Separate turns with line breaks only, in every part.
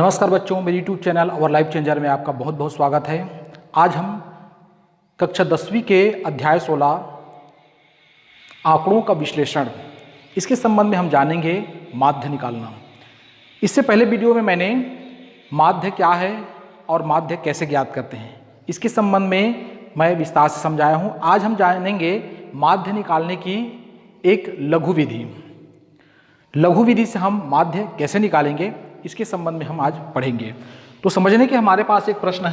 नमस्कार बच्चों, मेरी यूट्यूब चैनल और लाइफ चेंजर में आपका बहुत बहुत स्वागत है। आज हम कक्षा 10वीं के अध्याय 16 आंकड़ों का विश्लेषण, इसके संबंध में हम जानेंगे माध्य निकालना। इससे पहले वीडियो में मैंने माध्य क्या है और माध्य कैसे ज्ञात करते हैं, इसके संबंध में मैं विस्तार से समझाया हूँ। आज हम जानेंगे माध्य निकालने की एक लघु विधि। लघु विधि से हम माध्य कैसे निकालेंगे, इसके संबंध में हम आज पढ़ेंगे। तो समझने के हमारे पास एक प्रश्न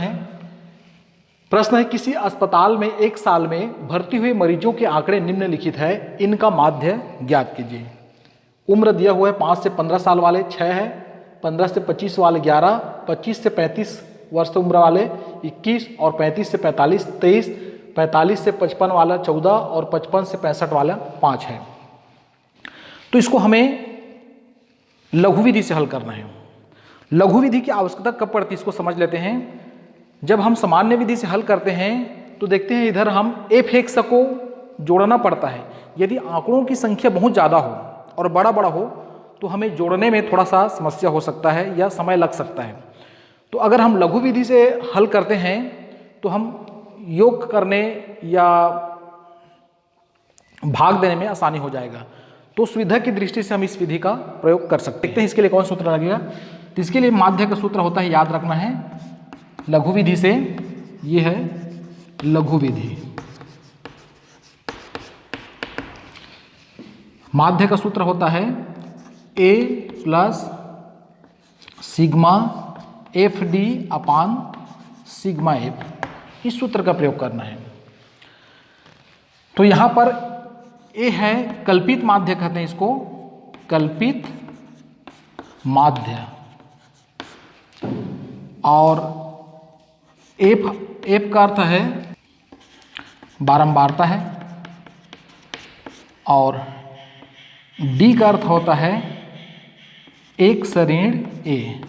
है किसी अस्पताल में एक साल में भर्ती हुए मरीजों के आंकड़े निम्नलिखित है, इनका माध्य ज्ञात कीजिए। उम्र दिया हुआ है 5 से 15 साल वाले 6 है, 15 से 25 वाले 11, 25 से 35 वर्ष उम्र वाले 21 और 35 से 45 23, 45 से 55 वाला 14 और 55 से 65 वाला 5 है। तो इसको हमें लघु विधि से हल करना है। लघु विधि की आवश्यकता कब पड़ती है, इसको समझ लेते हैं। जब हम सामान्य विधि से हल करते हैं तो देखते हैं इधर हम f(x) को जोड़ना पड़ता है। यदि आंकड़ों की संख्या बहुत ज़्यादा हो और बड़ा हो तो हमें जोड़ने में थोड़ा सा समस्या हो सकता है या समय लग सकता है। तो अगर हम लघु विधि से हल करते हैं तो हम योग करने या भाग देने में आसानी हो जाएगा। तो सुविधा की दृष्टि से हम इस विधि का प्रयोग कर सकते हैं। इसके लिए कौन सूत्र लगेगा, तो इसके लिए माध्य का सूत्र होता है, याद रखना है लघु विधि से। ये है लघु विधि। माध्य का सूत्र होता है a plus sigma F D upon sigma F. इस सूत्र का प्रयोग करना है। तो यहाँ पर ए है कल्पित माध्य, कहते हैं इसको कल्पित माध्य, और एफ का अर्थ है बारंबारता है, और डी का अर्थ होता है एक से ऋण ए,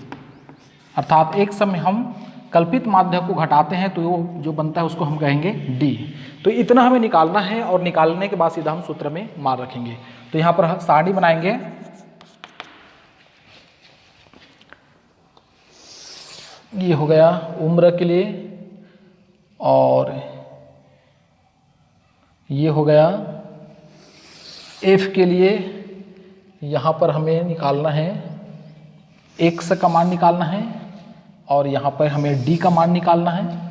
अर्थात एक समय हम कल्पित माध्य को घटाते हैं तो वो जो बनता है उसको हम कहेंगे डी। तो इतना हमें निकालना है और निकालने के बाद सीधा हम सूत्र में मार रखेंगे। तो यहाँ पर सारणी बनाएंगे। ये हो गया उम्र के लिए, और ये हो गया एफ के लिए। यहाँ पर हमें निकालना है x का मान निकालना है, और यहाँ पर हमें d का मान निकालना है,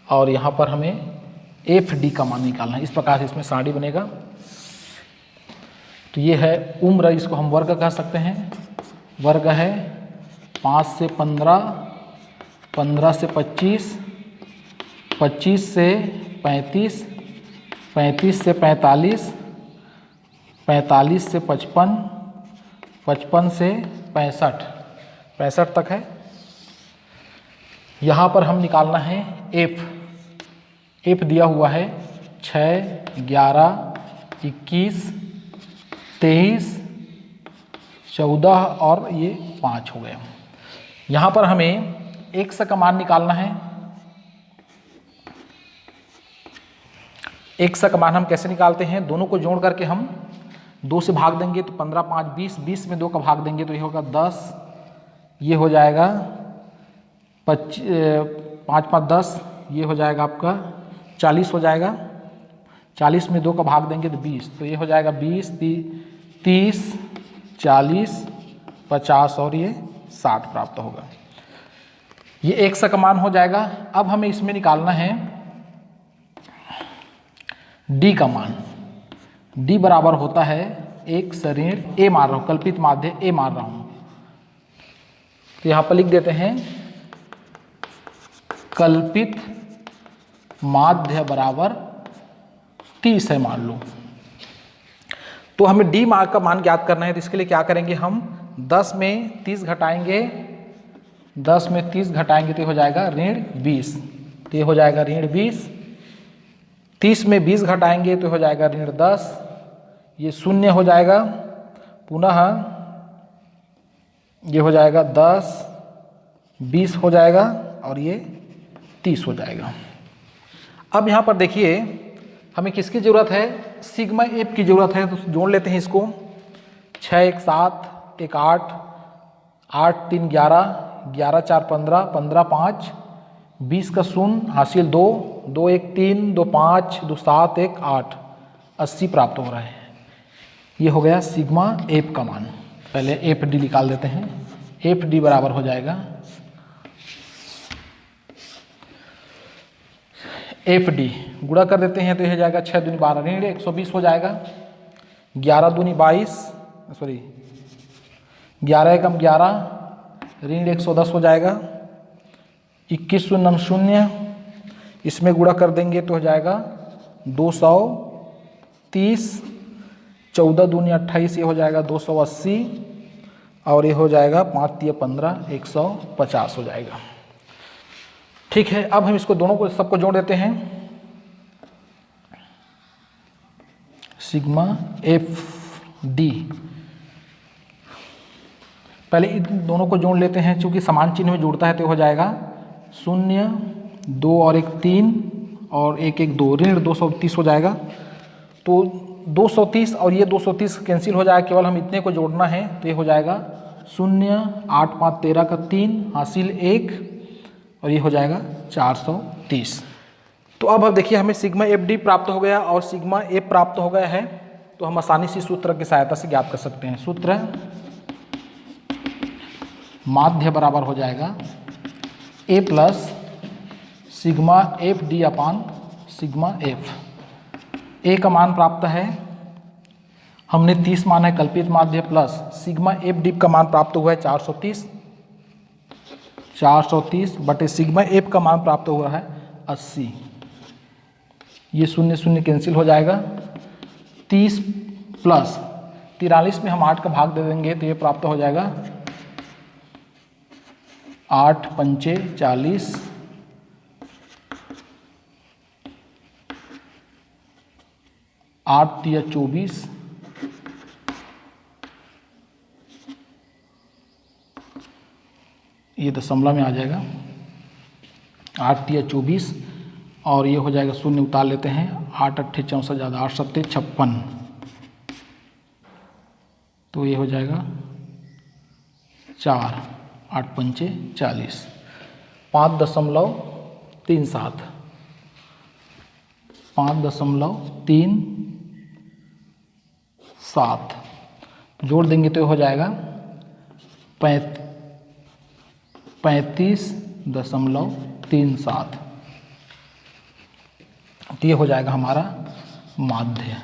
और यहाँ पर हमें एफ डी का मान निकालना है। इस प्रकार से इसमें सारणी बनेगा। तो ये है उम्र, इसको हम वर्ग कह सकते हैं। वर्ग है 5 से 15, 15 से 25, 25 से 35, 35 से 45, 45 से 55, 55 से 65, 65 तक है। यहाँ पर हम निकालना है एफ दिया हुआ है 6, 11, 21, 23, 14 और ये 5 हो गया। यहाँ पर हमें x का मान निकालना है। x का मान हम कैसे निकालते हैं, दोनों को जोड़ करके हम 2 से भाग देंगे तो 15, 5, 20, 20 में 2 का भाग देंगे तो ये होगा 10, ये हो जाएगा 5, 5, 10, ये हो जाएगा आपका 40 हो जाएगा। 40 में 2 का भाग देंगे तो 20, तो ये हो जाएगा 20, 30, 40, 50 और ये 60 प्राप्त होगा। ये x का मान हो जाएगा। अब हमें इसमें निकालना है d का मान। d बराबर होता है 1 से ऋण a, मार रहा हूँ कल्पित माध्य a मार रहा हूँ, तो यहाँ पर लिख देते हैं कल्पित माध्य बराबर 30 है मान लो। तो हमें d का मान ज्ञात करना है। तो इसके लिए क्या करेंगे, हम 10 में 30 घटाएंगे, 10 में 30 घटाएंगे तो हो जाएगा ऋण 20, तो ये हो जाएगा ऋण 20। 30 में 20 घटाएंगे तो हो जाएगा ऋण 10, ये शून्य हो जाएगा। पुनः ये हो जाएगा 10, 20 हो जाएगा और ये 30 हो जाएगा। अब यहाँ पर देखिए हमें किसकी ज़रूरत है, सिग्मा एफ की ज़रूरत है। तो जोड़ लेते हैं इसको। 6 1 7, 1 8, 8 3 11, 11 4 15, 15 5, 20 का शून्य हासिल 2, 2 1 3, 2 5, 2 7 1 8, 80 प्राप्त हो रहा है। ये हो गया सिग्मा एफ का मान। पहले एफ डी निकाल देते हैं। एफ डी बराबर हो जाएगा एफ डी गुणा कर देते हैं तो यह हो जाएगा 6 दूनी 12 ऋण 120 हो जाएगा, 11 दूनी 22, सॉरी 11 एकम 11 ऋण 110 हो जाएगा, 21 शून्य शून्य, इसमें गुणा कर देंगे तो हो जाएगा 230, 14 दूनी 28, ये हो जाएगा 280 और ये हो जाएगा 5 तिया 15, 150 हो जाएगा। ठीक है, अब हम इसको दोनों को सबको जोड़ देते हैं। सिग्मा एफ डी, पहले इन दोनों को जोड़ लेते हैं, चूंकि समान चिन्ह में जुड़ता है तो हो जाएगा 0 2 और 1 3 और 1 1 2 ऋण 230 हो जाएगा। तो 230 और ये 230 कैंसिल हो जाएगा, केवल हम इतने को जोड़ना है तो ये हो जाएगा 0 8 5 13 का 3 हासिल 1 और ये हो जाएगा 430। तो अब देखिए हमें सिग्मा एफ डी प्राप्त हो गया और सिग्मा एफ प्राप्त हो गया है, तो हम आसानी से सूत्र की सहायता से ज्ञात कर सकते हैं। सूत्र माध्य बराबर हो जाएगा A plus sigma F D upon sigma F. A का मान प्राप्त है, हमने 30 माना है कल्पित माध्य, प्लस सिग्मा एफ डी का मान प्राप्त हुआ है 430 बटे सिग्मा एफ का मान प्राप्त हुआ है 80। ये शून्य शून्य कैंसिल हो जाएगा, 30 प्लस 43 में हम 8 का भाग दे देंगे तो ये प्राप्त हो जाएगा 8 पंचे 40, 8 तिया 24, ये दशमलव में आ जाएगा 8 तिया 24 और ये हो जाएगा शून्य उतार लेते हैं, 8 8 64 ज़्यादा 8 7 56, तो ये हो जाएगा 4 8 पंचे 40, 5.37, 5.37 जोड़ देंगे तो हो जाएगा 35.37। तो ये हो जाएगा हमारा माध्य।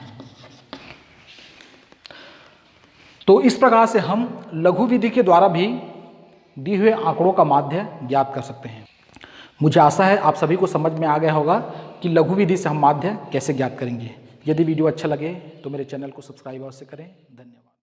तो इस प्रकार से हम लघु विधि के द्वारा भी दिए हुए आंकड़ों का माध्य ज्ञात कर सकते हैं। मुझे आशा है आप सभी को समझ में आ गया होगा कि लघु विधि से हम माध्य कैसे ज्ञात करेंगे। यदि वीडियो अच्छा लगे तो मेरे चैनल को सब्सक्राइब अवश्य करें। धन्यवाद।